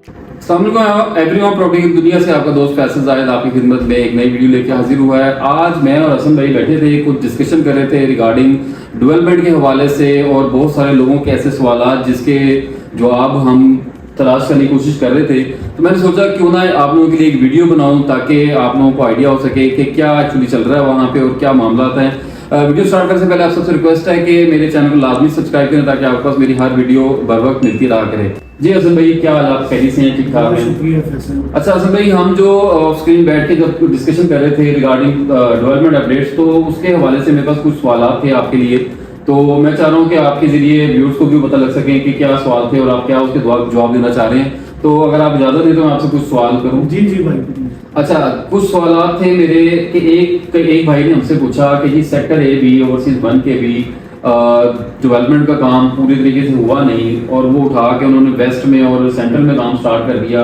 Everyone property की दुनिया से आपका दोस्त फैसल जाहिद आपकी खिदमत में एक नई वीडियो लेकर हाजिर हुआ है। आज मैं और हसन भाई बैठे थे, कुछ डिस्कशन कर रहे थे रिगार्डिंग डेवलपमेंट के हवाले से और बहुत सारे लोगों के ऐसे सवाल जिसके जवाब हम तलाश करने की कोशिश कर रहे थे। तो मैंने सोचा क्यों ना आप लोगों के लिए एक वीडियो बनाऊं ताकि आप लोगों को आइडिया हो सके कि क्या एक्चुअली चल रहा है वहाँ पे और क्या मामला है। वीडियो स्टार्ट करने से पहले आप सबसे रिक्वेस्ट है कि मेरे चैनल को लाजमी सब्सक्राइब करें ताकि आपके पास मेरी हर वीडियो बर वक्त मिलती रहा करे। जी हसन भाई, क्या हाल आप खैरियत से हैं? ठीक ठाक हैं? अच्छा हसन भाई, हम जो स्क्रीन बैठ के जब डिस्कशन कर रहे थे रिगार्डिंग डेवलपमेंट अपडेट्स, तो उसके हवाले से मेरे पास कुछ सवाल थे आपके लिए। तो मैं चाह रहा हूँ कि आपके जरिए व्यूअर्स को भी पता लग सके कि क्या सवाल थे और आप क्या उसके जवाब देना चाह रहे हैं। तो अगर आप इजाजत दें तो मैं आपसे कुछ सवाल करूँ। जी जी भाई। अच्छा, कुछ सवाल थे मेरे कि एक भाई ने हमसे पूछा कि जी सेक्टर ए बी ओवरसीज 1 के भी डेवलपमेंट का काम पूरी तरीके से हुआ नहीं और वो उठा के उन्होंने वेस्ट में और सेंट्रल में काम स्टार्ट कर दिया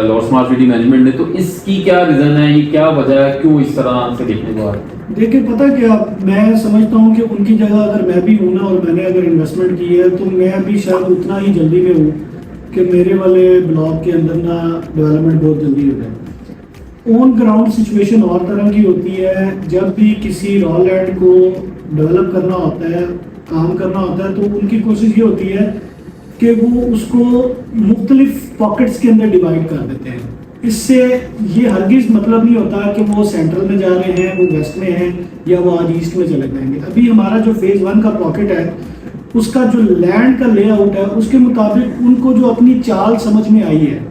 लॉर्ड स्मार्ट सिटी मैनेजमेंट ने। तो इसकी क्या रीजन है, ये क्या वजह है, क्यों इस तरह से देखने को आ रहा है? देखिए, पता क्या, मैं समझता हूँ कि उनकी जगह अगर मैं भी हूँ ना और मैंने अगर इन्वेस्टमेंट की है तो मैं भी शायद उतना ही जल्दी में हूँ कि मेरे वाले ब्लॉक के अंदर ना डेवलपमेंट बहुत जल्दी हो जाए। ऑन ग्राउंड सिचुएशन और तरह की होती है। जब भी किसी रॉ लैंड को डेवलप करना होता है, काम करना होता है, तो उनकी कोशिश ये होती है कि वो उसको मुख्तलिफ पॉकेट्स के अंदर डिवाइड कर देते हैं। इससे ये हरगिज मतलब नहीं होता कि वो सेंट्रल में जा रहे हैं, वो वेस्ट में हैं या वो आज ईस्ट में चले जाएंगे। अभी हमारा जो फेज 1 का पॉकेट है, उसका जो लैंड का लेआउट है, उसके मुताबिक उनको जो अपनी चाल समझ में आई है,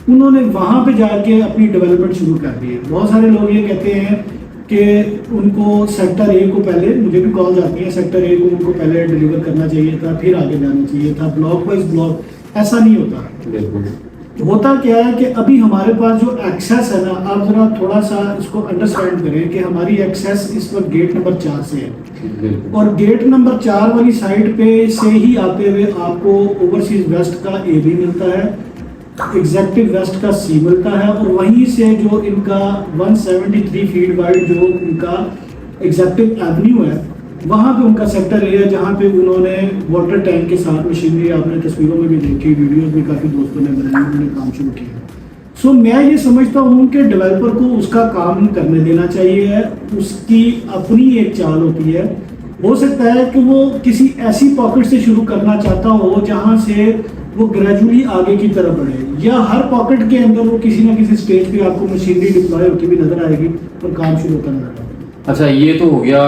उन्होंने वहाँ पे जाके अपनी डेवलपमेंट शुरू कर दी है। बहुत सारे लोग ये कहते हैं कि उनको सेक्टर ए को पहले, मुझे भी कॉल जाती है, सेक्टर ए को उनको पहले डिलीवर करना चाहिए था, फिर आगे जाना चाहिए था, ब्लॉक वाइज ब्लॉक। ऐसा नहीं होता। होता क्या है कि अभी हमारे पास जो एक्सेस है ना, आप जरा थोड़ा सा इसको अंडरस्टैंड करें कि हमारी एक्सेस इस वक्त गेट नंबर 4 से है और गेट नंबर 4 वाली साइड पे से ही आते हुए आपको ओवरसीज वेस्ट का ए भी मिलता है, एग्जेक्टिव वेस्ट का सी मिलता है और वहीं से जो इनका 173 फीट वाइड जो इनका एग्जेक्टिव एवेन्यू है, वहाँ पे उनका सेक्टर ए है, जहाँ पे उन्होंने वाटर टैंक के साथ मशीनरी, आपने तस्वीरों में भी देखी, वीडियोस में काफ़ी दोस्तों ने बनाई, उन्होंने काम शुरू किया। सो मैं ये समझता हूँ कि डेवलपर को उसका काम करने देना चाहिए। उसकी अपनी एक चाल होती है। हो सकता है कि वो किसी ऐसी पॉकेट से शुरू करना चाहता हो जहाँ से वो ग्रेजुअली आगे की तरफ बढ़े, या हर पॉकेट के अंदर वो किसी ना किसी स्टेज पे आपको मशीनरी डिप्लॉय होती भी नजर आएगी और काम शुरू करना रहेगा। अच्छा, ये तो हो गया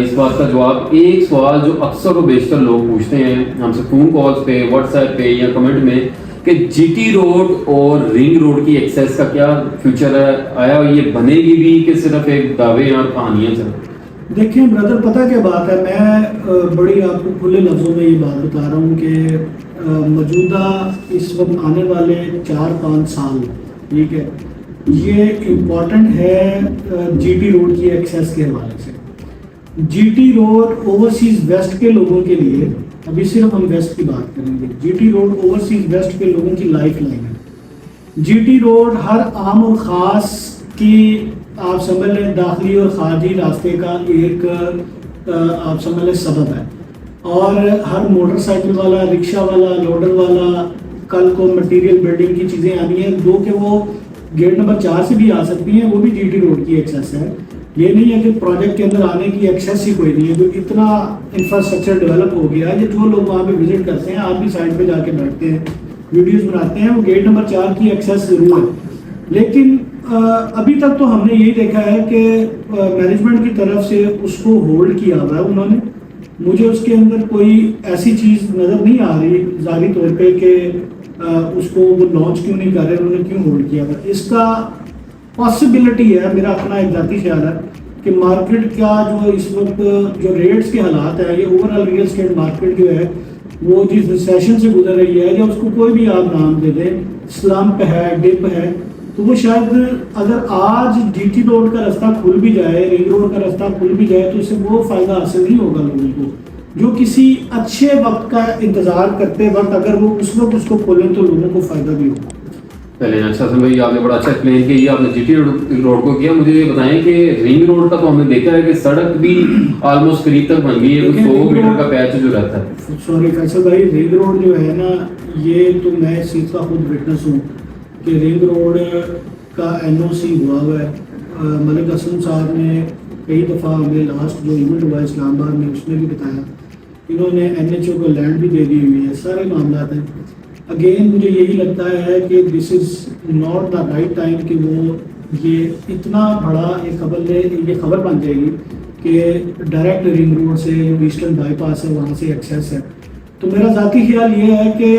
इस बात का जवाब। एक सवाल जो अक्सर और बेशतर लोग पूछते हैं हमसे फ़ोन कॉल्स पे, व्हाट्सएप पे या कमेंट में कि जीटी रोड और रिंग रोड की एक्सेस का क्या फ्यूचर है, आया ये बनेगी भी कि सिर्फ एक दावे और कहानियाँ चल? देखिए ब्रदर, पता क्या बात है, मैं बड़ी आपको खुले लफ्ज़ों में ये बात बता रहा हूँ कि मौजूदा इस वक्त आने वाले 4-5 साल, ठीक है, ये इम्पॉर्टेंट है जीटी रोड की एक्सेस के हवाले से। जीटी रोड ओवरसीज वेस्ट के लोगों के लिए, अभी सिर्फ हम वेस्ट की बात करेंगे, जीटी रोड ओवरसीज वेस्ट के लोगों की लाइफ लाइन है। जीटी रोड हर आम और ख़ास की, आप समझ लें, दाखिली और खारजी रास्ते का एक आप समझ लें सबब है। और हर मोटरसाइकिल वाला, रिक्शा वाला, लोडर वाला, कल को मटेरियल बिल्डिंग की चीज़ें आनी है, दो कि वो गेट नंबर 4 से भी आ सकती हैं, वो भी जीटी रोड की एक्सेस है। ये नहीं है कि प्रोजेक्ट के अंदर आने की एक्सेस ही कोई नहीं है। जो इतना इंफ्रास्ट्रक्चर डेवलप हो गया है, जो लोग वहाँ पे विजिट करते हैं, आप भी साइड पे जाके बैठते हैं, वीडियोस बनाते हैं, वो गेट नंबर 4 की एक्सेस जरूर है। लेकिन अभी तक तो हमने यही देखा है कि मैनेजमेंट की तरफ से उसको होल्ड किया हुआ है उन्होंने। मुझे उसके अंदर कोई ऐसी चीज़ नज़र नहीं आ रही ज़ाहिरी तौर पे कि उसको वो लॉन्च क्यों नहीं कर रहे, उन्होंने क्यों होल्ड किया हुआ। इसका पॉसिबिलिटी है, मेरा अपना एक जाती ख्याल है कि मार्केट का जो इस वक्त जो रेट्स के हालात है, ये ओवरऑल रियल एस्टेट मार्केट जो है वो जिस रिसेशन से गुजर रही है, या उसको कोई भी आप नाम दे दें, स्लम्प है, डिप है, तो वो शायद अगर आज जीटी रोड का रास्ता खुल भी जाए, रिंग रोड का रास्ता खुल भी जाए, तो इससे वो फ़ायदा हासिल नहीं होगा लोगों को। जो किसी अच्छे वक्त का इंतज़ार करते वक्त अगर वो उस वक्त उसको खोलें तो लोगों को फ़ायदा भी होगा। पहले अच्छा हसन भाई, आपने बड़ा अच्छा एक्सप्लेन किया। ये आपने जीटी रोड को किया। मुझे ये बताएं कि रिंग रोड का तो हमने देखा है कि सड़क भी ऑलमोस्ट करीब तक बन गई है, कुछ 100 मीटर का पैच जो रहता है। सॉरी फैसल भाई, रिंग रोड जो है ना, ये तो मैं इस चीज़ का खुद विटनेस हूँ कि रिंग रोड का एनओसी हुआ है। मलिक हसन साहब ने कई दफ़ा हमें लास्ट जो इवेंट हुआ इस्लामाबाद में उसमें भी बताया, इन्होंने एनएचओ को लैंड भी दे दी हुई है, सारे मामला हैं। अगेन मुझे यही लगता है कि this is not the right time कि वो ये इतना बड़ा एक खबर बन जाएगी कि डायरेक्ट रिंग रोड से जो ईस्टर्न बाईपास है वहाँ से एक्सेस है। तो मेरा ज़ाती ख्याल ये है कि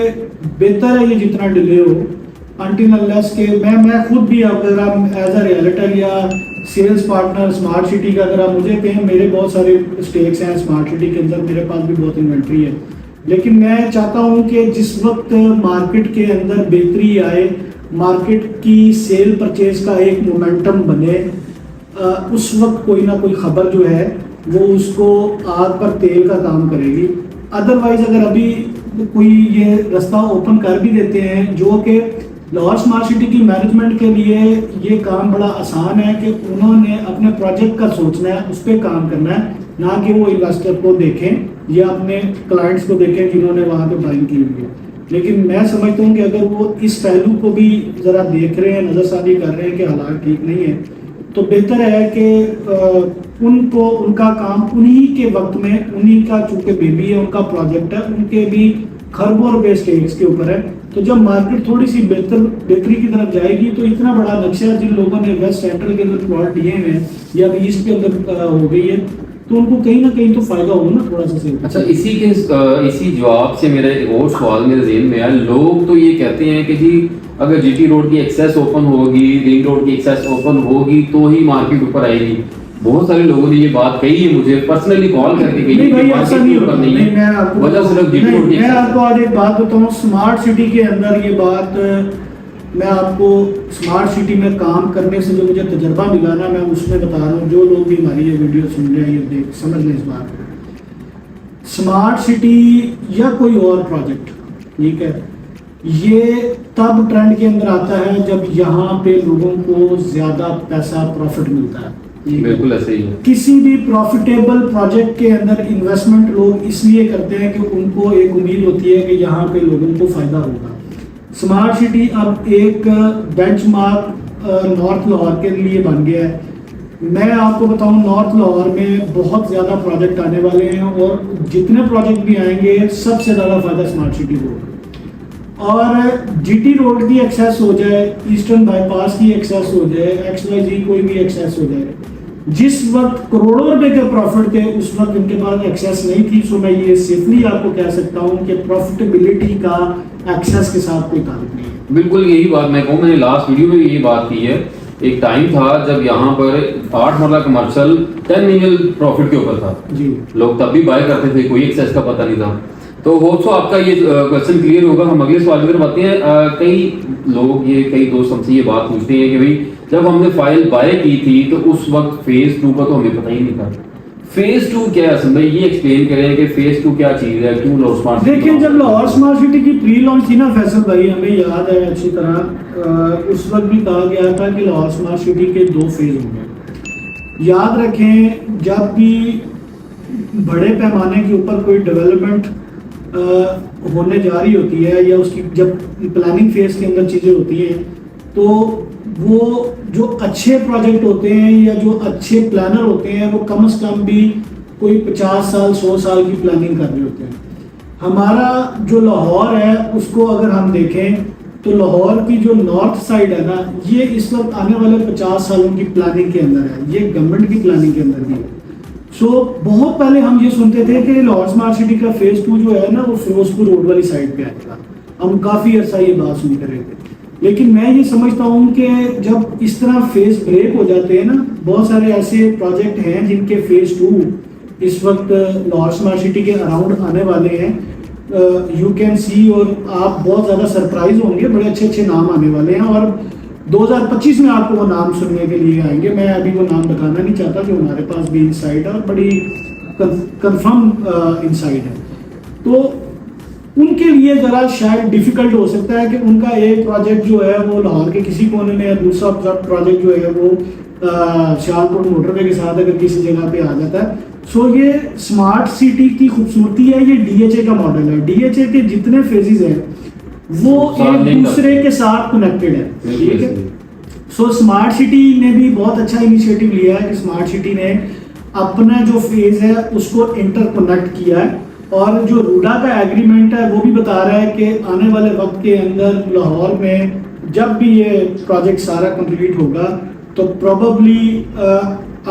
बेहतर है ये जितना डिले हो, अनटिल अनलेस के मैं खुद भी, अगर आप एज अ रियल्टर या सेल्स पार्टनर स्मार्ट सिटी का अगर आप मुझे कहें, मेरे बहुत सारे स्टेक्स हैं स्मार्ट सिटी के अंदर, मेरे पास भी बहुत इन्वेंट्री है, लेकिन मैं चाहता हूं कि जिस वक्त मार्केट के अंदर बेहतरी आए, मार्केट की सेल परचेज का एक मोमेंटम बने, उस वक्त कोई ना कोई खबर जो है वो उसको आग पर तेल का काम करेगी। अदरवाइज अगर अभी कोई ये रास्ता ओपन कर भी देते हैं, जो कि लाहौर स्मार्ट सिटी की मैनेजमेंट के लिए ये काम बड़ा आसान है कि उन्होंने अपने प्रोजेक्ट का सोचना है, उस पर काम करना है, ना कि वो इन्वेस्टर को देखें या अपने क्लाइंट्स को देखें जिन्होंने वहाँ पे बाइंग की हुई है। लेकिन मैं समझता हूँ कि अगर वो इस पहलू को भी ज़रा देख रहे हैं, नज़रसानी कर रहे हैं कि हालात ठीक नहीं है, तो बेहतर है कि उनको उनका काम उन्हीं के वक्त में, उन्हीं का चूँकि बेबी है, उनका प्रोजेक्ट है, उनके भी खरबों रुपए स्टेक्स के ऊपर है। तो जब मार्केट थोड़ी सी बेहतरी की तरफ जाएगी तो इतना बड़ा नक्शा जिन लोगों ने वेस्ट सेंट्रल के अंदर प्लॉट दिए हैं या ईस्ट के अंदर हो गई है, तो उनको कहीं ना कहीं तो फायदा होगा ना थोड़ा सा से। अच्छा, इसी जवाब से मेरा एक और सवाल मेरे ज़हन में आया। लोग तो ये कहते हैं कि जी अगर जीटी रोड की एक्सेस ओपन होगी, रिंग रोड की एक्सेस ओपन होगी तो ही मार्केट ऊपर आएगी। बहुत सारे लोगों ने ये बात कही है, मुझे पर्सनली कॉल करके कही नहीं भाई, ऐसा नहीं होगा। नहीं, मैं आपको वजह सिर्फ जीटी रोड की मैं आपको आज एक बात बताऊं, स्मार्ट सिटी के अंदर ये बात मैं आपको स्मार्ट सिटी में काम करने से जो मुझे तजर्बा मिला ना, मैं उसमें बता रहा हूँ। जो लोग भी हमारी ये वीडियो सुन रहे हैं, ये देख समझ लें इस बात को। स्मार्ट सिटी या कोई और प्रोजेक्ट, ठीक है, ये तब ट्रेंड के अंदर आता है जब यहाँ पे लोगों को ज्यादा पैसा प्रॉफिट मिलता है। बिल्कुल ऐसे ही है। किसी भी प्रॉफिटेबल प्रोजेक्ट के अंदर इन्वेस्टमेंट लोग इसलिए करते हैं कि उनको एक उम्मीद होती है कि यहाँ पे लोगों को फायदा होगा। स्मार्ट सिटी अब एक बेंचमार्क नॉर्थ लाहौर के लिए बन गया है। मैं आपको बताऊं, नॉर्थ लाहौर में बहुत ज़्यादा प्रोजेक्ट आने वाले हैं और जितने प्रोजेक्ट भी आएंगे सबसे ज़्यादा फायदा स्मार्ट सिटी को होगा। और जीटी रोड की एक्सेस हो जाए, ईस्टर्न बाईपास की एक्सेस हो जाए, XYZ कोई भी एक्सेस हो जाए, जिस वक्त करोड़ों रुपए के प्रॉफिट थे उस वक्त इनके पास एक्सेस नहीं थी। सो मैं ये सेफली आपको कह सकता हूँ कि प्रॉफिटेबिलिटी का एक्सेस के साथ कोई ताल्लुक नहीं है। बिल्कुल यही बात मैं कहूँ, मैंने लास्ट वीडियो में भी यही बात की है। एक टाइम था जब यहाँ पर 8 मरला कमर्शियल 10 मिलियन प्रॉफिट के ऊपर था जी, लोग तब भी बाय करते थे, कोई एक्सेस का पता नहीं था। तो होप सो आपका ये क्वेश्चन क्लियर होगा। हम अगले सवाल की तरफ आते हैं। कई दोस्त हमसे ये बात पूछते हैं कि भाई जब हमने फाइल बाय की थी तो उस वक्त फेज 2 का तो हमें पता ही नहीं था। फेज 2 क्या है हसन भाई, ये एक्सप्लेन करें कि फेज 2 क्या चीज है, क्यों लाहौर स्मार्ट सिटी। देखिए, जब लाहौर स्मार्ट सिटी की प्री लॉन्च थी ना फैसल भाई, हमें याद है अच्छी तरह, उस वक्त भी कहा गया था कि लाहौर स्मार्ट सिटी के 2 फेज होंगे। याद रखें, जब भी बड़े पैमाने के ऊपर कोई डेवलपमेंट होने जा रही होती है या उसकी जब प्लानिंग फेज के अंदर चीज़ें होती हैं, तो वो जो अच्छे प्रोजेक्ट होते हैं या जो अच्छे प्लानर होते हैं वो कम से कम भी कोई 50 साल 100 साल की प्लानिंग कर रहे होते हैं। हमारा जो लाहौर है उसको अगर हम देखें तो लाहौर की जो नॉर्थ साइड है ना, ये इस वक्त आने वाले 50 सालों की प्लानिंग के अंदर है, ये गवर्नमेंट की प्लानिंग के अंदर भी है। सो बहुत पहले हम ये सुनते थे कि लाहौर स्मार्ट सिटी का फेज 2 जो है ना वो फिरोजपुर रोड वाली साइड पे आएगा। हम काफ़ी अर्सा ये बात सुनते रहे थे, लेकिन मैं ये समझता हूँ कि जब इस तरह फेज ब्रेक हो जाते हैं ना, बहुत सारे ऐसे प्रोजेक्ट हैं जिनके फेज 2 इस वक्त लाहौर स्मार्ट सिटी के अराउंड आने वाले हैं। यू कैन सी, और आप बहुत ज़्यादा सरप्राइज होंगे, बड़े अच्छे अच्छे नाम आने वाले हैं और 2025 में आपको वो नाम सुनने के लिए आएंगे। मैं अभी वो नाम बताना नहीं चाहता, जो हमारे पास भी इनसाइड है और बड़ी कंफर्म इनसाइड है। तो उनके लिए ज़रा शायद डिफ़िकल्ट हो सकता है कि उनका एक प्रोजेक्ट जो है वो लाहौर के किसी कोने में, दूसरा प्रोजेक्ट जो है वो शाहपुर मोटरवे के साथ अगर किसी जगह पे आ जाता है। सो ये स्मार्ट सिटी की खूबसूरती है, ये DHA का मॉडल है। DHA के जितने फेजेस हैं वो एक दूसरे के साथ कनेक्टेड है, ठीक है। सो स्मार्ट सिटी ने भी बहुत अच्छा इनिशिएटिव लिया है कि स्मार्ट सिटी ने अपना जो फेज है उसको इंटरकनेक्ट किया है, और जो रूडा का एग्रीमेंट है वो भी बता रहा है कि आने वाले वक्त के अंदर लाहौर में जब भी ये प्रोजेक्ट सारा कंप्लीट होगा तो प्रोबेबली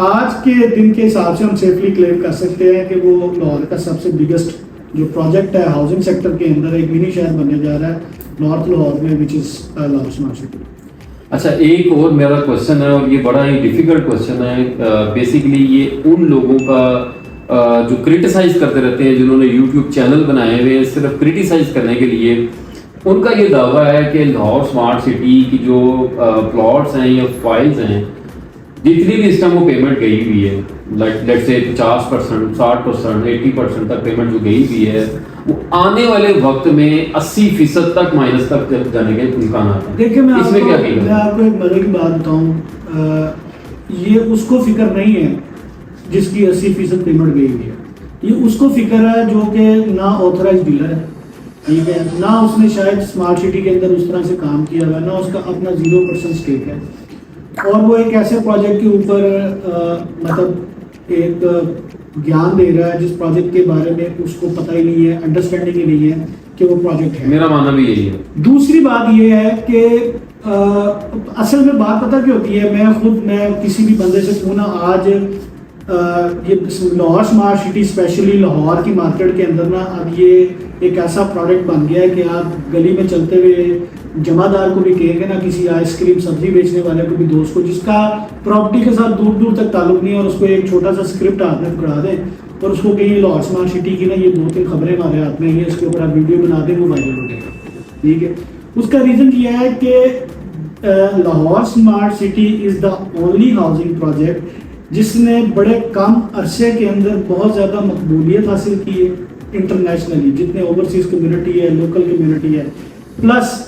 आज के दिन के हिसाब से हम सेफली क्लेम कर सकते हैं कि वो लाहौर का सबसे बिगेस्ट जो प्रोजेक्ट है हाउसिंग सेक्टर के अंदर, एक मिनी शहर बनने जा रहा है नॉर्थ लाहौर में, which is Lahore smart city. अच्छा, एक और मेरा क्वेश्चन है और ये बड़ा ही डिफिकल्ट क्वेश्चन है। बेसिकली ये उन लोगों का जो क्रिटिसाइज करते रहते हैं, जिन्होंने यूट्यूब चैनल बनाए हुए हैं सिर्फ क्रिटिसाइज करने के लिए, उनका ये दावा है कि लाहौर स्मार्ट सिटी की जो प्लॉट्स हैं या फाइल्स हैं, जितनी भी इस टाइम वो पेमेंट गई हुई है, लेट्स से 50%, 60%, 80% तक पेमेंट जो गई हुई है, वो आने वाले वक्त में 80% तक माइनस तक जाने के इम्कान आते हैं। देखिए मैं इसमें आपको एक मजे की बात बताऊं, ये उसको फिक्र नहीं है जिसकी 80% पेमेंट गई हुई है। ये उसको फिक्र है जो कि ना ऑथराइज डीलर है, ठीक है, ना उसने शायद स्मार्ट सिटी के अंदर उस तरह से काम किया हुआ है, ना उसका अपना 0% स्टेक है, और वो एक ऐसे प्रोजेक्ट के ऊपर मतलब एक ज्ञान दे रहा है जिस प्रोजेक्ट के बारे में उसको पता ही नहीं है, अंडरस्टैंडिंग ही नहीं है कि वो प्रोजेक्ट है। मेरा मानना भी यही है। दूसरी बात ये है कि असल में बात पता क्या होती है, मैं किसी भी बंदे से पूछना आज ये Lahore smart city specially Lahore की मार्केट के अंदर ना अब ये एक ऐसा प्रोडक्ट बन गया है कि आप गली में चलते हुए जमादार को भी कहेंगे ना, किसी आइसक्रीम सब्जी बेचने वाले को भी, दोस्त को जिसका प्रॉपर्टी के साथ दूर दूर तक ताल्लुक नहीं है, और उसको एक छोटा सा स्क्रिप्ट हाथ में पकड़ा दें और उसको कहीं लाहौर स्मार्ट सिटी की ना ये 2-3 खबरें हमारे हाथ में, ये इसके ऊपर आप वीडियो बना दें, वो वायरल हो जाएगा, ठीक है। उसका रीज़न ये है कि Lahore smart city is the only housing project जिसने बड़े कम अरसे के अंदर बहुत ज़्यादा मकबूलियत हासिल की है इंटरनेशनली, जितने ओवरसीज कम्युनिटी है, लोकल कम्युनिटी है, प्लस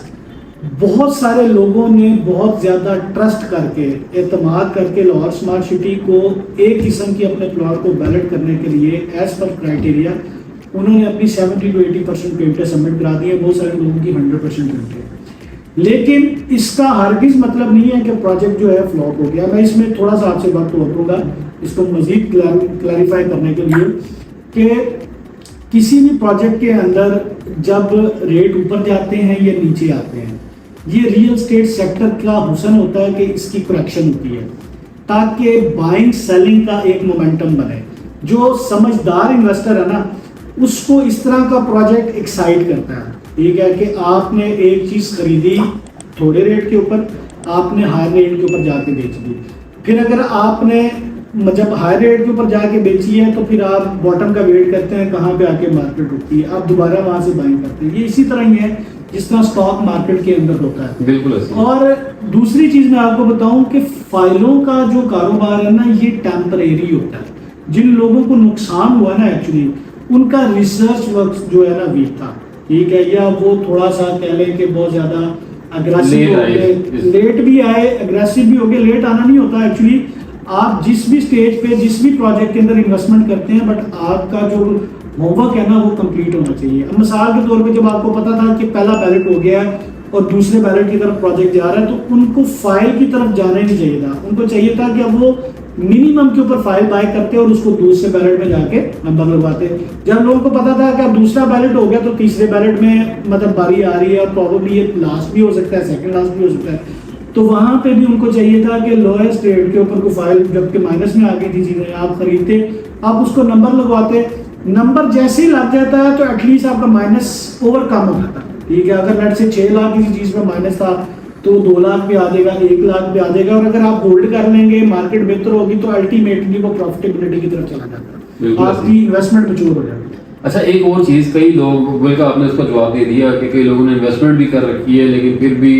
बहुत सारे लोगों ने बहुत ज़्यादा ट्रस्ट करके, एतमाद करके लाहौर स्मार्ट सिटी को एक किस्म की अपने प्लॉट को बैलेट करने के लिए एज पर क्राइटेरिया उन्होंने अपनी 70 to 80% पेमेंटें सबमिट करा दी है। बहुत सारे लोगों की 100% पेमेंट है, लेकिन इसका हरगिज मतलब नहीं है कि प्रोजेक्ट जो है फ्लॉप हो गया। मैं इसमें थोड़ा सा आपसे वक्त दूंगा इसको मजीद क्लैरिफाई करने के लिए कि किसी भी प्रोजेक्ट के अंदर जब रेट ऊपर जाते हैं या नीचे आते हैं, ये रियल स्टेट सेक्टर का हुसन होता है कि इसकी करेक्शन होती है ताकि बाइंग सेलिंग का एक मोमेंटम बने। जो समझदार इन्वेस्टर है ना, उसको इस तरह का प्रोजेक्ट एक्साइट करता है, ठीक है, कि आपने एक चीज खरीदी थोड़े रेट के ऊपर, आपने हाई रेट के ऊपर जाके बेच दी, फिर अगर आपने जब हाई रेट के ऊपर जाके बेची है तो फिर आप बॉटम का वेट करते हैं कहाँ पे आके मार्केट रुकती है, आप दोबारा वहां से बाइंग करते हैं। ये इसी तरह ही है जिस तरह स्टॉक मार्केट के अंदर होता है। बिल्कुल। और दूसरी चीज मैं आपको बताऊं कि फाइलों का जो कारोबार है ना, ये टेम्परेरी होता है। जिन लोगों को नुकसान हुआ ना, एक्चुअली उनका रिसर्च वर्क जो है ना वीक था, ठीक है, या वो थोड़ा सा कह लें कि बहुत ज्यादा अग्रेसिव हो गए, लेट भी आए, अग्रेसिव भी हो गए। लेट आना नहीं होता एक्चुअली, आप जिस भी स्टेज पे जिस भी प्रोजेक्ट के अंदर इन्वेस्टमेंट करते हैं, बट आपका जो होमवर्क है ना वो कंप्लीट होना चाहिए। अब मिसाल के तौर पे जब आपको पता था कि पहला बैलेट हो गया और दूसरे बैलेट की तरफ प्रोजेक्ट जा रहा है, तो उनको फाइल की तरफ जाना नहीं चाहिए था। उनको चाहिए था कि अब वो मिनिमम के ऊपर फाइल बाय करते और उसको दूसरे बैलेट में जाके नंबर लगवाते। जब लोगों को पता था कि अब दूसरा बैलेट हो गया तो तीसरे बैलेट में मतलब बारी आ रही है और प्रॉब्लली ये लास्ट भी हो सकता है, सेकंड लास्ट भी हो सकता है, तो वहां पे भी उनको चाहिए था कि लोएस्ट रेट के ऊपर को फाइल, जबकि माइनस में आ गई थी चीजें, आप खरीदते, आप उसको नंबर लगवाते, नंबर जैसे ही लग जाता है तो एटलीस्ट आपका माइनस ओवरकम हो जाता है, ठीक है। अगर लेट से 6 लाख किसी चीज में माइनस था तो 2 लाख पे आ जाएगा, 1 लाख पे आ जाएगा, और अगर आप होल्ड कर लेंगे, मार्केट बेहतर होगी तो अल्टीमेटली वो प्रॉफिटेबिलिटी की तरफ चला जाता है, आपकी इन्वेस्टमेंट मैच्योर हो जाएगी। अच्छा, एक और चीज, कई लोग बल्कि आपने उसका जवाब दे दिया कि कई लोगों ने इन्वेस्टमेंट भी कर रखी है, लेकिन फिर भी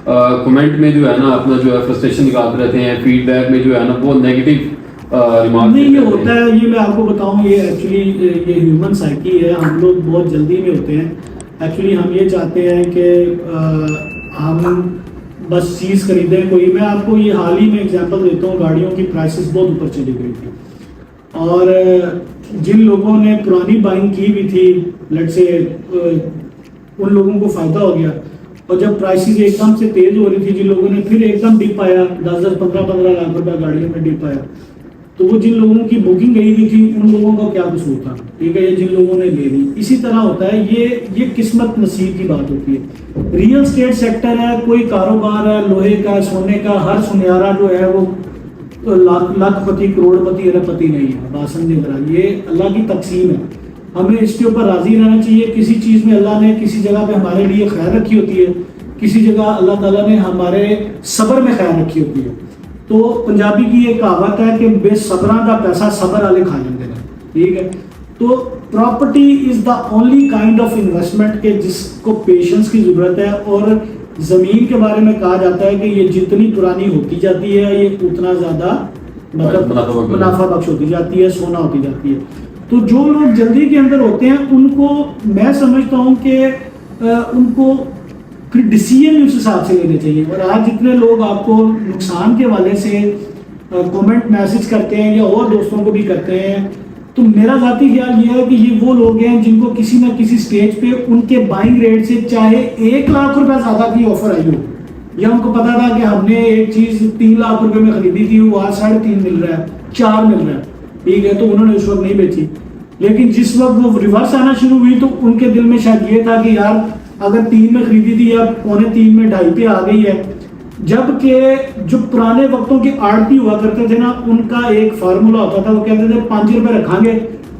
कमेंट में जो है ना अपना जो है फ्रस्ट्रेशन निकालते रहते हैं, फीडबैक में जो है ना वो नेगेटिव रिमार्क नहीं, ये होता है, ये मैं आपको बताऊं, ये एक्चुअली ये ह्यूमन साइकी है। हम लोग बहुत जल्दी में होते हैं, एक्चुअली हम ये चाहते हैं कि हम बस चीज़ खरीदें कोई। मैं आपको ये हाल ही में एग्जांपल देता हूँ, गाड़ियों की प्राइसेस बहुत ऊपर चली गई थी और जिन लोगों ने पुरानी बाइंग की हुई थी लेट्स से उन लोगों को फ़ायदा हो गया। और जब प्राइसेस एकदम से तेज़ हो रही थी, जिन लोगों ने फिर एकदम डिप आया, 10-10, 15-15 लाख रुपए गाड़ियों में डिप आया, तो वो जिन लोगों की बुकिंग गई हुई थी उन लोगों का क्या कसूर था, ठीक है, ये जिन लोगों ने ले ली। इसी तरह होता है, ये किस्मत नसीब की बात होती है। रियल स्टेट सेक्टर है, कोई कारोबार है, लोहे का, सोने का, हर सुनहरा जो है वो लाखपति, करोड़पति, अरबपति नहीं है, बात समझे जरा, ये अल्लाह की तकसीम है। हमें इसके ऊपर राजी रहना चाहिए। किसी चीज़ में अल्लाह ने किसी जगह पे हमारे लिए खैर रखी होती है, किसी जगह अल्लाह ताला ने हमारे सब्र में खैर रखी होती है। तो पंजाबी की एक कहावत है कि बेसब्रा का पैसा सब्र वाले खा लेंगे, ठीक है। तो property is the only kind of investment के जिसको पेशेंस की जरूरत है। और ज़मीन के बारे में कहा जाता है कि ये जितनी पुरानी होती जाती है ये उतना ज़्यादा मतलब मुनाफा बख्श होती जाती है, सोना होती जाती है। तो जो लोग जल्दी के अंदर होते हैं उनको मैं समझता हूँ कि उनको फिर डिसीजन उस हिसाब से लेने चाहिए। और आज जितने लोग आपको नुकसान के हवाले से कमेंट मैसेज करते हैं या और दोस्तों को भी करते हैं, तो मेरा ज़ाती ख्याल ये है कि ये वो लोग हैं जिनको किसी ना किसी स्टेज पे उनके बाइंग रेट से चाहे 1 लाख रुपए ज़्यादा की ऑफर आई हो, या उनको पता था कि हमने एक चीज़ 3 लाख रुपए में खरीदी थी, वो आज 3.5 मिल रहा है, 4 मिल रहा है, ठीक है, तो उन्होंने उस वक्त नहीं बेची। लेकिन जिस वक्त वो रिवर्स आना शुरू हुई तो उनके दिल में शायद ये था कि यार अगर 3 में खरीदी थी या 2.25 में 2.5 पे आ गई है। जबकि जो पुराने वक्तों के आड़ती हुआ करते थे ना, उनका एक फार्मूला होता था, वो कहते थे 5 रुपए रखांगे,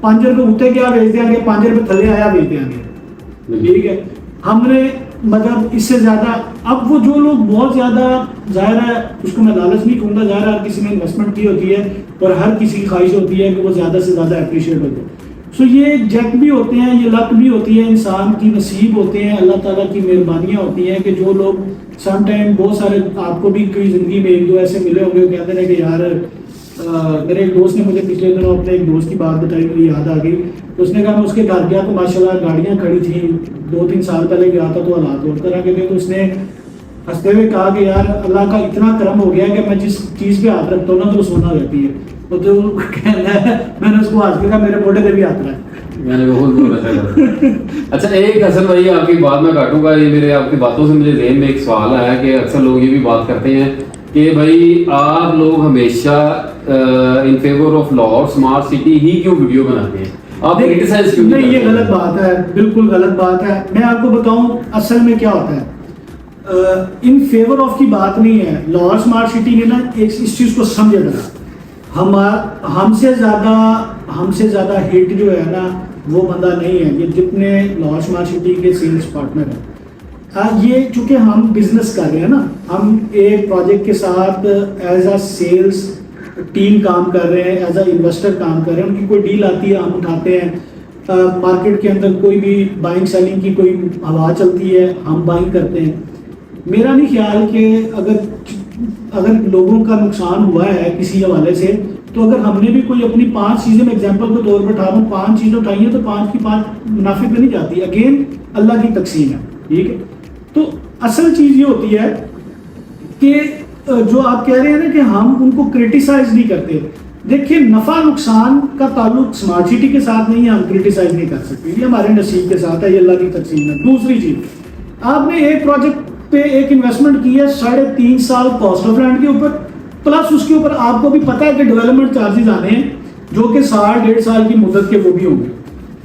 5 रुपए उठे क्या बेच देंगे, 5 रुपए थले आया बेच देंगे, ठीक है। हमने मतलब इससे ज्यादा अब वो जो लोग बहुत ज्यादा, जाहिर है उसको मैं लालच नहीं कहूँगा, जाहिर है हर किसी ने इन्वेस्टमेंट की होती है और हर किसी की ख्वाहिश होती है कि वो ज्यादा से ज्यादा अप्रिशिएट होते हैं। सो ये जैक भी होते हैं, ये लक भी होती है, इंसान की नसीब होते हैं, अल्लाह ताला की मेहरबानियाँ होती हैं कि जो लोग सम टाइम बहुत सारे, आपको भी कोई ज़िंदगी में 1-2 ऐसे मिले होंगे, कहते हैं कि यार मेरे एक दोस्त ने मुझे पिछले दिनों अपने एक दोस्त की बात बताई, मुझे याद आ गई। तो उसने कहा मैं उसके घर गया तो माशाल्लाह गाड़ियाँ खड़ी थी, 2-3 साल पहले गया था तो हालात और तरह के थे। तो उसने हंसते हुए कहा कि यार अल्लाह का इतना करम हो गया कि मैं जिस चीज़ पे हाथ रखता हूँ ना तो वो सोना हो जाती है। तो जो कहना है, मैंने उसको आज कहा मेरे मोटे पे भी हाथ रख, मैंने बहुत बोला था। अच्छा, एक हसन भाई आपकी बात में काटूंगा, ये मेरे आपकी बातों से मुझे ज़हन में एक सवाल आया कि अक्सर लोग ये भी बात करते हैं कि भाई आप लोग हमेशा इन फेवर ऑफ लॉ और स्मार्ट सिटी ही क्यों वीडियो बनाते हैं, आप क्रिटिसाइज क्यों नहीं? ये गलत बात है, बिल्कुल गलत बात है। मैं आपको बताऊं असल में क्या होता है, इन फेवर ऑफ की बात नहीं है। लॉ और स्मार्ट सिटी ने ना इस चीज़ को समझ डाला। हमसे ज़्यादा हिट जो है ना वो बंदा नहीं है, ये जितने लॉ स्मार्ट सिटी के सेल्स पार्टनर हैं। ये चूँकि हम बिजनेस कर रहे हैं ना, हम एक प्रोजेक्ट के साथ एज अ सेल्स टीम काम कर रहे हैं, एज अ इन्वेस्टर काम कर रहे हैं। उनकी कोई डील आती है हम उठाते हैं, मार्केट के अंदर कोई भी बाइंग सेलिंग की कोई हवा चलती है हम बाइंग करते हैं। मेरा नहीं ख्याल कि अगर लोगों का नुकसान हुआ है किसी हवाले से, तो अगर हमने भी कोई अपनी 5 चीज़ें, मैं एग्जांपल के तौर पर उठा रहा हूँ, 5 चीज़ें उठाई हैं तो 5 की 5 मुनाफे पे नहीं जाती। अगेन अल्लाह की तकसीम है, ठीक है। तो असल चीज़ ये होती है कि जो आप कह रहे हैं ना कि हम उनको क्रिटिसाइज नहीं करते। देखिए, नफ़ा नुकसान का ताल्लुक स्मार्ट सिटी के साथ नहीं है, हम क्रिटिसाइज नहीं कर सकते, ये हमारे नसीब के साथ है, ये अल्लाह की तकसीम है। दूसरी चीज़, आपने एक प्रोजेक्ट पे एक इन्वेस्टमेंट की है 3.5 साल कॉस्ट ऑफ लैंड के ऊपर, प्लस उसके ऊपर आपको भी पता है कि डेवलपमेंट चार्जेस आने हैं जो कि 1.5 साल की मुद्दत के वो भी होंगे।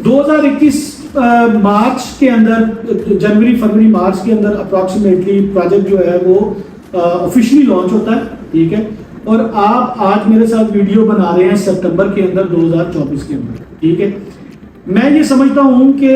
2021 मार्च के अंदर, जनवरी फरवरी मार्च के अंदर अप्रॉक्सीमेटली प्रोजेक्ट जो है वो ऑफिशियली लॉन्च होता है, ठीक है। और आप आज मेरे साथ वीडियो बना रहे हैं सितंबर के अंदर 2024 के अंदर, ठीक है। मैं ये समझता हूँ कि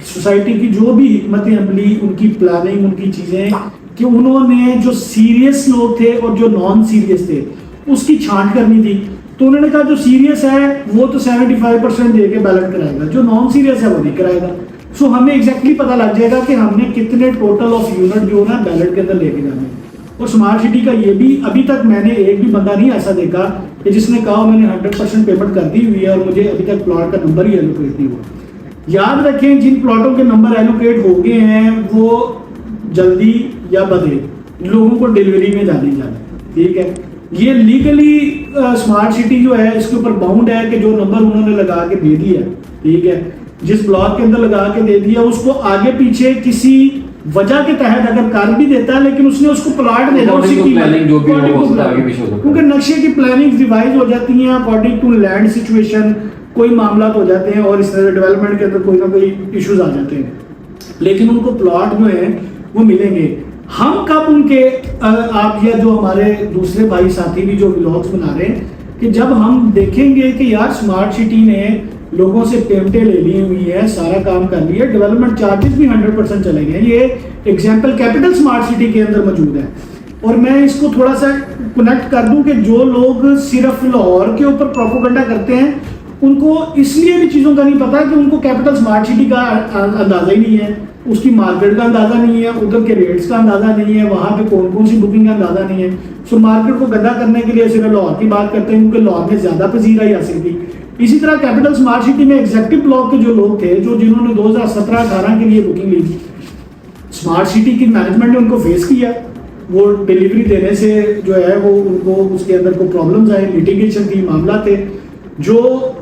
सोसाइटी की जो भी हिकमत अमली, उनकी प्लानिंग, उनकी चीज़ें, कि उन्होंने जो सीरियस लोग थे और जो नॉन सीरियस थे उसकी छांट करनी थी। तो उन्होंने कहा जो सीरियस है वो तो 75% दे के बैलेट कराएगा, जो नॉन सीरियस है वो नहीं कराएगा। सो हमें एग्जैक्टली पता लग जाएगा कि हमने कितने टोटल ऑफ यूनिट जो है बैलेट के अंदर लेके जाने। और स्मार्ट सिटी का ये भी, अभी तक मैंने एक भी बंदा नहीं ऐसा देखा कि जिसने कहा मैंने 100% पेमेंट कर दी हुई है और मुझे अभी तक प्लॉट का नंबर ही एलोकेट नहीं हुआ। याद रखें जिन प्लॉटों के नंबर एलोकेट हो गए हैं वो जल्दी या बदे लोगों को डिलीवरी में जाने जाना, ठीक है। ये लीगली स्मार्ट सिटी जो है इसके ऊपर बाउंड है कि जो नंबर उन्होंने लगा के दे दिया, ठीक है, जिस ब्लॉक के अंदर लगा के दे दिया उसको आगे पीछे किसी वजह के तहत अगर कर भी देता है लेकिन उसने उसको प्लॉट देना उसी की प्लानिंग जो भी हो सकता है आगे पीछे हो सकता है, क्योंकि नक्शे की प्लानिंग रिवाइज हो जाती है अकॉर्डिंग टू लैंड सिचुएशन, कोई मामला हो जाते हैं और इस तरह डेवलपमेंट के अंदर कोई ना कोई इश्यूज आ जाते हैं, लेकिन उनको प्लॉट जो है वो मिलेंगे। हम कब उनके आप या जो हमारे दूसरे भाई साथी भी जो व्लॉग्स बना रहे हैं कि जब हम देखेंगे कि यार स्मार्ट सिटी ने लोगों से पेमेंटें ले ली हुई है, सारा काम कर लिया, डेवलपमेंट चार्जेस भी 100% चले गए, ये एग्जाम्पल कैपिटल स्मार्ट सिटी के अंदर मौजूद है। और मैं इसको थोड़ा सा कनेक्ट कर दूं कि जो लोग सिर्फ लाहौर के ऊपर प्रोपोगंडा करते हैं उनको इसलिए भी चीज़ों का नहीं पता कि उनको कैपिटल स्मार्ट सिटी का अंदाज़ा ही नहीं है, उसकी मार्केट का अंदाज़ा नहीं है, उधर के रेट्स का अंदाज़ा नहीं है, वहाँ पे कौन कौन सी बुकिंग का अंदाज़ा नहीं है। सो मार्केट को गंदा करने के लिए सिर्फ लाहौर की बात करते हैं क्योंकि लाहौर में ज़्यादा पजीराई हासिल की। इसी तरह कैपिटल स्मार्ट सिटी में एग्जेक्टिव ब्लॉक के जो लोग थे जो जिन्होंने 2017-18 के लिए बुकिंग ली थी, स्मार्ट सिटी की मैनेजमेंट ने उनको फेस किया, वो डिलीवरी देने से जो है वो उनको उसके अंदर को प्रॉब्लम्स आए, लिटिगेशन थी, मामला थे। जो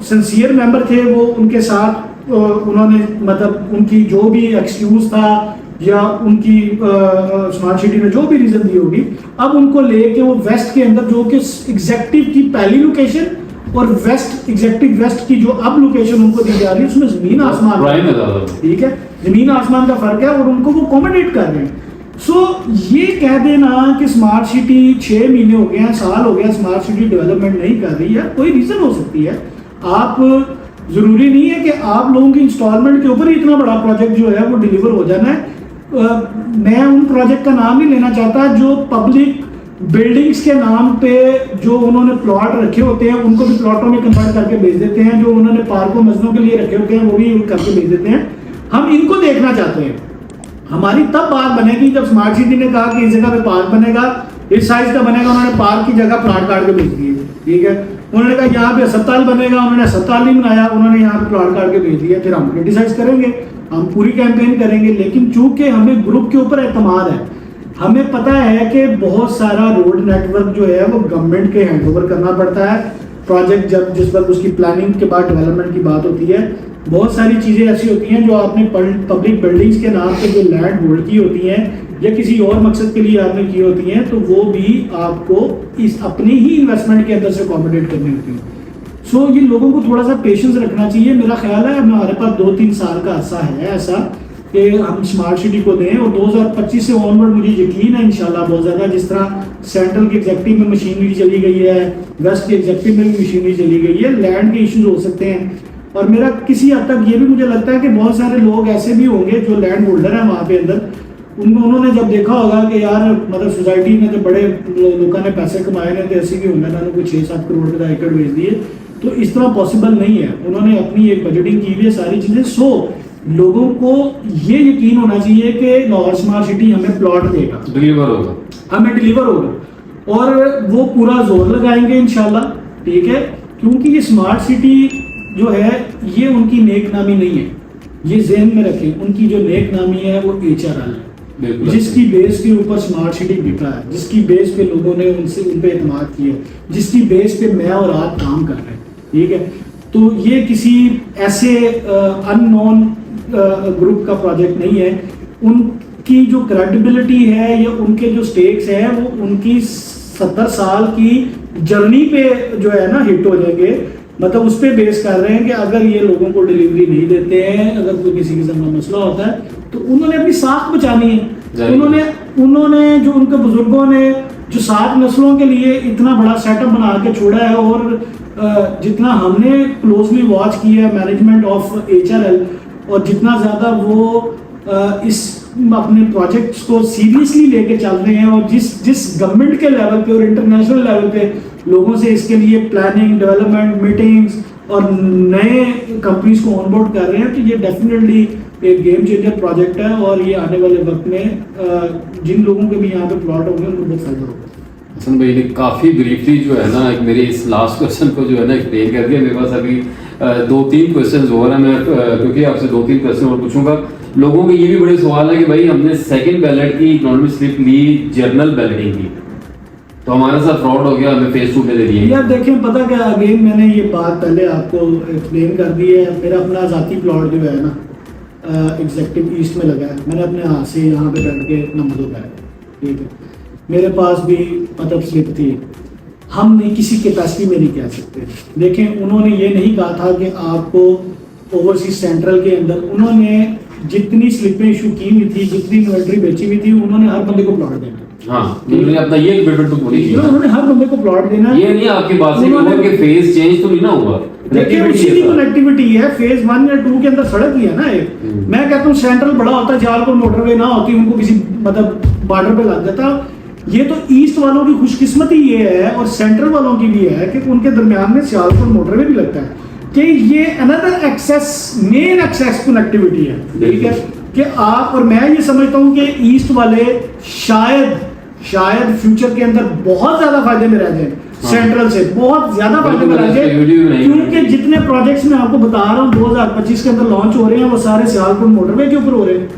सिंसियर मेंबर थे वो उनके साथ उन्होंने मतलब उनकी जो भी एक्सक्यूज था या उनकी स्मार्ट सिटी ने जो भी रीजन दी होगी, अब उनको लेके वो वेस्ट के अंदर जो कि एग्जेक्टिव की पहली लोकेशन और वेस्ट एग्जेक्टिव वेस्ट की जो अब लोकेशन उनको दी जा रही है उसमें जमीन आसमान, ठीक है, जमीन आसमान का फर्क है और उनको वो अकोमोडेट कर रहे हैं। सो ये कह देना कि स्मार्ट सिटी 6 महीने हो गए हैं, साल हो गया, स्मार्ट सिटी डेवलपमेंट नहीं कर रही है, कोई रीजन हो सकती है। आप जरूरी नहीं है कि आप लोगों की इंस्टॉलमेंट के ऊपर ही इतना बड़ा प्रोजेक्ट जो है वो डिलीवर हो जाना है। मैं उन प्रोजेक्ट का नाम नहीं लेना चाहता जो पब्लिक बिल्डिंग्स के नाम पे जो उन्होंने प्लॉट रखे होते हैं उनको भी प्लॉटों में कन्वर्ट करके भेज देते हैं, जो उन्होंने पार्कों मस्जिदों के लिए रखे होते हैं वो भी करके भेज देते हैं। हम इनको देखना चाहते हैं। हमारी तब बात बनेगी जब स्मार्ट सिटी ने कहा कि इस जगह पे पार्क बनेगा, इस साइज का बनेगा, उन्होंने पार्क की जगह प्लॉट काट के भेज दिए, ठीक है। उन्होंने कहा यहाँ पे अस्पताल बनेगा, उन्होंने अस्पताल नहीं बनाया, उन्होंने यहाँ पे प्लॉट काट के भेज दिया। फिर हम क्रिटिसाइज करेंगे, हम पूरी कैंपेन करेंगे, लेकिन चूंकि हमें ग्रुप के ऊपर एतमाद है, हमें पता है कि बहुत सारा रोड नेटवर्क जो है वो गवर्नमेंट के हैंडओवर करना पड़ता है। प्रोजेक्ट जब जिस वक्त उसकी प्लानिंग के बाद डेवलपमेंट की बात होती है, बहुत सारी चीज़ें ऐसी होती हैं जो आपने पब्लिक बिल्डिंग्स के नाम पे जो लैंड होल्ड की होती हैं या किसी और मकसद के लिए आपने की होती हैं, तो वो भी आपको इस अपनी ही इन्वेस्टमेंट के अंदर से अकोमोडेट करनी होती है। सो ये लोगों को थोड़ा सा पेशेंस रखना चाहिए। मेरा ख्याल है हमारे पास 2-3 साल का अरसा है ऐसा कि हम स्मार्ट सिटी को दें, और 2025 से ऑनवर्ड मुझे यकीन है इंशाल्लाह बहुत ज़्यादा, जिस तरह सेंट्रल के एग्जेक्टिव में मशीनरी चली गई है, वेस्ट के एग्जेक्टिव में भी मशीनरी चली गई है, लैंड के इश्यूज हो सकते हैं। और मेरा किसी हद तक ये भी मुझे लगता है कि बहुत सारे लोग ऐसे भी होंगे जो लैंड होल्डर हैं वहाँ पे अंदर, उन्होंने जब देखा होगा कि यार मतलब सोसाइटी में तो बड़े लोगों ने पैसे कमाए हैं तो ऐसे भी होंगे, उन्होंने कोई 6-7 करोड़ का एकड़ बेच दिए, तो इस तरह पॉसिबल नहीं है। उन्होंने अपनी एक बजटिंग की हुई है सारी चीज़ें। सो लोगों को ये यकीन होना चाहिए कि लाहौर स्मार्ट सिटी हमें प्लॉट देगा, डिलीवर होगा, हमें डिलीवर होगा और वो पूरा जोर लगाएंगे इंशाल्लाह, ठीक है। क्योंकि ये स्मार्ट सिटी जो है ये उनकी नेक नामी नहीं है, ये ज़हन में रखें। उनकी जो नेक नामी है वो HRL है, जिसकी बेस के ऊपर स्मार्ट सिटी बिका है, जिसकी बेस पे लोगों ने उन पे एतमाद किया, जिसकी बेस पे मैं और आप काम कर रहे हैं, ठीक है। तो ये किसी ऐसे अननोन ग्रुप का प्रोजेक्ट नहीं है। उनकी जो क्रेडिबिलिटी है या उनके जो स्टेक्स है वो उनकी 70 साल की जर्नी पे जो है ना हिट हो जाएंगे। मतलब उस पर बेस कर रहे हैं कि अगर ये लोगों को डिलीवरी नहीं देते हैं, अगर कोई किसी किस्म का मसला होता है तो उन्होंने अपनी साख बचानी है। उन्होंने जो उनके बुजुर्गों ने जो 7 नस्लों के लिए इतना बड़ा सेटअप बना के छोड़ा है, और जितना हमने क्लोजली वॉच किया है मैनेजमेंट ऑफ HRL, और जितना ज़्यादा वो इस अपने प्रोजेक्ट्स को सीरियसली लेके चल रहे हैं, और जिस गवर्नमेंट के लेवल पे और इंटरनेशनल लेवल पे लोगों से इसके लिए प्लानिंग, डेवलपमेंट, मीटिंग्स और नए कंपनीज को ऑनबोर्ड कर रहे हैं, तो ये डेफिनेटली एक गेम चेंजर प्रोजेक्ट है। और ये आने वाले वक्त में जिन लोगों के भी यहाँ पे प्लॉट होंगे उनको बहुत फायदा होगा। हसन भाई ने काफ़ी ब्रीफली जो है ना मेरे इस लास्ट क्वेश्चन को जो है ना एक्सप्लेन कर दिया। मेरे पास अभी 2-3 क्वेश्चन हो रहे हैं मैं क्योंकि आपसे 2-3 क्वेश्चन और पूछूंगा। लोगों के ये भी बड़े सवाल है कि भाई हमने सेकंड बैलेट की इकोनॉमिक स्लिप ली जनरल बैलेटिंग की, तो हमारे साथ फ्रॉड हो गया, हमें फेस 2 में दे दिए। यार देखें, पता क्या, अगेन मैंने ये बात पहले आपको एक्सप्लेन कर दी है। मेरा अपना ज़ाती प्लॉट जो है ना एग्जेक्टिव ईस्ट में लगा है, मैंने अपने हाथ से यहाँ पे बैठ के नंबर लगाया, ठीक है। मेरे पास भी मतलब स्लिप थी, हम नहीं किसी कैपेसिटी में नहीं कह सकते। देखें, उन्होंने ये नहीं कहा था कि आपको ओवरसीज सेंट्रल के अंदर, उन्होंने जितनी स्लिपें इशू की हुई थी, जितनी इन्वेंट्री बेची हुई थी, उन्होंने हर बंदे को प्लॉट देना। हाँ, उन्होंने अपना ये बेटर तो पूरी किया, उन्होंने हर बंदे को प्लॉट देना। ये नहीं आपकी बात से कि फेज चेंज तो नहीं ना हुआ। देखिए उसी की कनेक्टिविटी है, फेज 1 या 2 के अंदर सड़क ही है ना एक। मैं कहता हूँ सेंट्रल बड़ा होता, सियालकोट मोटरवे ना होती, उनको किसी मतलब बॉर्डर पे लग जाता। ये तो ईस्ट वालों की खुशकिस्मती ये है और सेंट्रल वालों की भी है कि उनके दरमियान में सियालकोट मोटरवे भी लगता है कि ये another access, main access connectivity है, ठीक है। कि आप और मैं ये समझता हूँ कि ईस्ट वाले शायद फ्यूचर के अंदर बहुत ज्यादा फायदे में रह जाए, सेंट्रल से बहुत ज्यादा फायदे में रह जाए, क्योंकि जितने प्रोजेक्ट्स मैं आपको बता रहा हूँ 2025 के अंदर लॉन्च हो रहे हैं, वो सारे सियालकोट मोटरवे के ऊपर हो रहे हैं।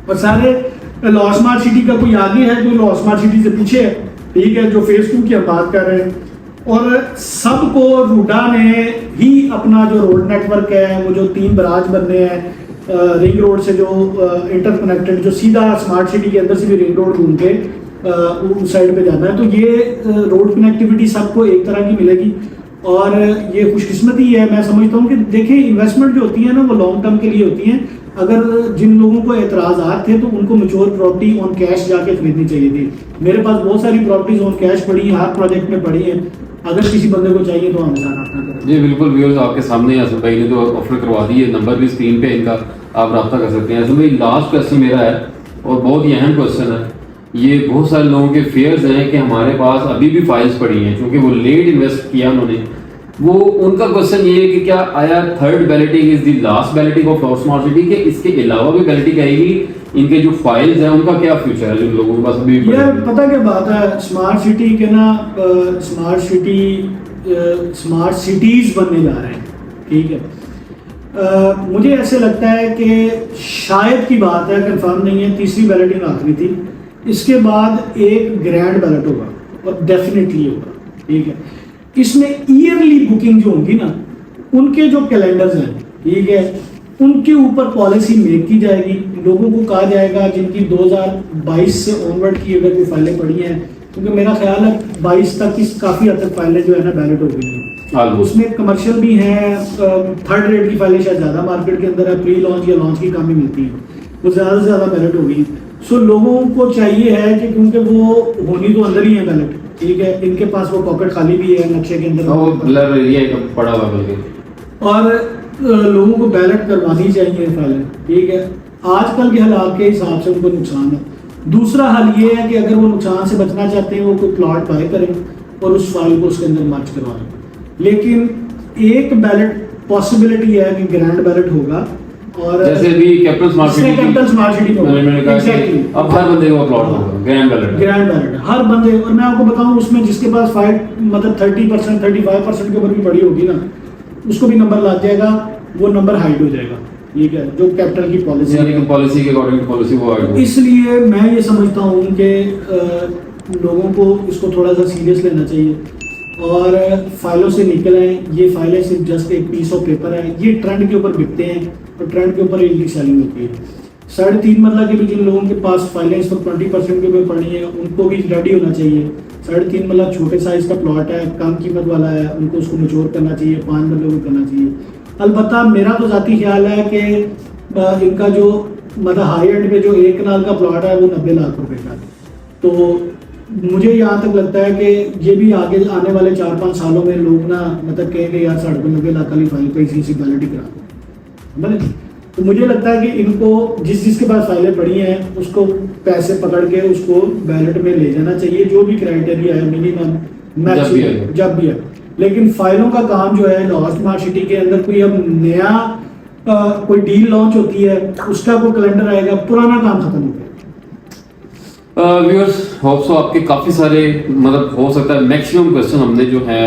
और सारे लॉ स्मार्ट सिटी का कोई आगे है, कोई लॉ स्मार्ट सिटी से पीछे है, ठीक है, जो फेज 2 की हम बात कर रहे हैं। और सबको रूडा ने ही अपना जो रोड नेटवर्क है, वो जो 3 बराज बनने हैं रिंग रोड से, जो इंटरकनेक्टेड, जो सीधा स्मार्ट सिटी के अंदर से भी रिंग रोड घूम के उस साइड पे जाना है, तो ये रोड कनेक्टिविटी सबको एक तरह की मिलेगी। और ये खुशकिस्मती है, मैं समझता हूँ कि देखिए इन्वेस्टमेंट जो होती है ना, वो लॉन्ग टर्म के लिए होती है। अगर जिन लोगों को एतराज़ात थे तो उनको मैच्योर प्रॉपर्टी ऑन कैश जाके खरीदनी चाहिए थी। मेरे पास बहुत सारी प्रॉपर्टीज ऑन कैश पड़ी हैं, हर प्रोजेक्ट में पड़ी हैं। अगर किसी बंदे को चाहिए तो हम अपना करें। जी बिल्कुल, व्यूअर्स आपके सामने असद भाई ने तो ऑफर करवा दी है, नंबर भी स्क्रीन पे इनका, आप रब्ता कर सकते हैं। असद भाई, लास्ट क्वेश्चन मेरा है और बहुत ही अहम क्वेश्चन है। ये बहुत सारे लोगों के फेयर्स हैं कि हमारे पास अभी भी फाइल्स पड़ी हैं, क्योंकि वो लेट इन्वेस्ट किया उन्होंने। वो उनका क्वेश्चन ये है कि क्या आया third balloting is the last balloting of law smart city, के इसके अलावा भी बैलेटिंग आएगी? इनके जो फाइल्स हैं उनका क्या फ्यूचर है जिन लोगों के पास अभी भी? यार पता क्या बात है, स्मार्ट सिटी के ना स्मार्ट सिटीज बनने जा रहे हैं, ठीक है। मुझे ऐसे लगता है कि शायद की बात है, कंफर्म नहीं है, तीसरी बैलेटिंग आखिरी थी, इसके बाद एक ग्रैंड बैलेट होगा और डेफिनेटली होगा, ठीक है। इसमें ईयरली बुकिंग जो होगी ना, उनके जो कैलेंडर्स हैं, ठीक है, उनके ऊपर पॉलिसी मेक की जाएगी। लोगों को कहा जाएगा जिनकी 2022 से ऑनवर्ड की अगर कोई फाइलें पड़ी हैं, क्योंकि मेरा ख्याल है 22 तक की काफ़ी हद तक फाइलें जो है ना बैलेट हो गई हैं। उसमें कमर्शियल भी हैं, थर्ड रेट की फाइलें शायद ज़्यादा मार्केट के अंदर है, प्री लॉन्च या लॉन्च की कम ही मिलती हैं, वो ज़्यादा से ज़्यादा बैलेट हो गई। सो लोगों को चाहिए है कि क्योंकि वो होनी तो अंदर ही है बैलेट, ठीक है, इनके पास वो पॉकेट खाली भी है नक्शे के अंदर, वो ब्लर एरिया पड़ा हुआ बल्कि, और लोगों को बैलेट करवानी चाहिए फाइलें, ठीक है। आजकल के हालात के हिसाब से उनको नुकसान है। दूसरा हल ये है कि अगर वो नुकसान से बचना चाहते हैं, वो कोई प्लॉट बाय करें और उस फाइल को उसके अंदर मर्ज करवाएं। लेकिन एक बैलेट पॉसिबिलिटी है कि ग्रैंड बैलेट होगा, और जैसे भी कैपिटल स्मार्ट सिटी में एग्जैक्टली अब हर बंदे को प्लॉट होगा, ग्रैंड बैलेट हर बंदे। और मैं आपको बताऊं, उसमें जिसके पास फाइल मतलब 30% 35% के ऊपर भी बड़ी होगी ना, उसको भी नंबर लग जाएगा, वो नंबर हाइड हो जाएगा, ठीक है, जो कैपिटल की पॉलिसी यानी कि पॉलिसी के अकॉर्डिंग पॉलिसी वो हाइड। इसलिए मैं ये समझता हूँ कि लोगों को इसको थोड़ा सा सीरियस लेना चाहिए और फाइलों से निकलें। ये फाइलें सिर्फ जस्ट एक पीस ऑफ पेपर है, ये ट्रेंड के ऊपर बिकते हैं और ट्रेंड के ऊपर इनकी सेलिंग होती है। 3.5 मरला के भी जिन लोगों के पास फाइलें इस वक्त 20% के ऊपर पड़ी हैं, उनको भी रेडी होना चाहिए। 3.5 मरला छोटे साइज का प्लॉट है, कम कीमत वाला है, उनको उसको मैच्योर करना चाहिए, 5 मरले को करना चाहिए। अलबत्ता मेरा तो ज़ाती ख्याल है कि इनका जो मतलब हाई एंड पे जो 1 कनाल का प्लॉट है वो 90 लाख रुपए का है। तो मुझे यहाँ तक लगता है कि ये भी आगे आने वाले 4-5 सालों में लोग ना मतलब कहेंगे यार 90 लाख वाली फाइल पे इसी बैलेट ही करा दो। तो मुझे लगता है कि इनको जिसके पास फाइलें पड़ी हैं उसको पैसे पकड़ के उसको बैलेट में ले जाना चाहिए, जो भी क्राइटेरिया है मिनिमम मैक्सिमम जब भी है। लेकिन फाइलों का काम जो है लॉ स्मार्ट सिटी के अंदर कोई अब नया कोई डील लॉन्च होती है, उसका कोई कैलेंडर आएगा, पुराना काम खत्म हो गया। व्यूअर्स होप सो आपके काफ़ी सारे मतलब हो सकता है मैक्सिमम क्वेश्चन हमने जो है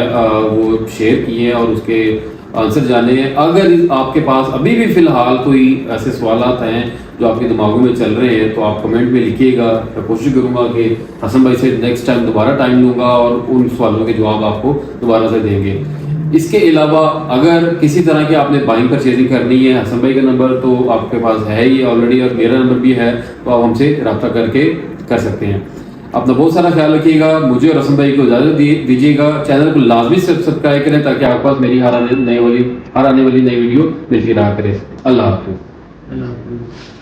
वो शेयर किए हैं और उसके आंसर जाने। अगर आपके पास अभी भी फिलहाल कोई ऐसे सवालात हैं जो आपके दिमागों में चल रहे हैं तो आप कमेंट में लिखिएगा। मैं कोशिश करूंगा कि हसन भाई से नेक्स्ट टाइम दोबारा टाइम लूंगा और उन सवालों के जवाब आपको दोबारा से देंगे। इसके अलावा अगर किसी तरह की आपने बाइंग परचेजिंग करनी है, हसन भाई का नंबर तो आपके पास है ही ऑलरेडी और मेरा नंबर भी है, तो आप हमसे रब्ता करके कर सकते हैं। अपना बहुत सारा ख्याल रखिएगा। मुझे और हसन भाई को इजाज़त दीजिएगा। चैनल को लाजमी सब्सक्राइब करें ताकि आपके पास मेरी हर आने वाली नई वीडियो मिलती रहा करे। अल्लाह हाफिज़। अल्लाह हाफ़िज़।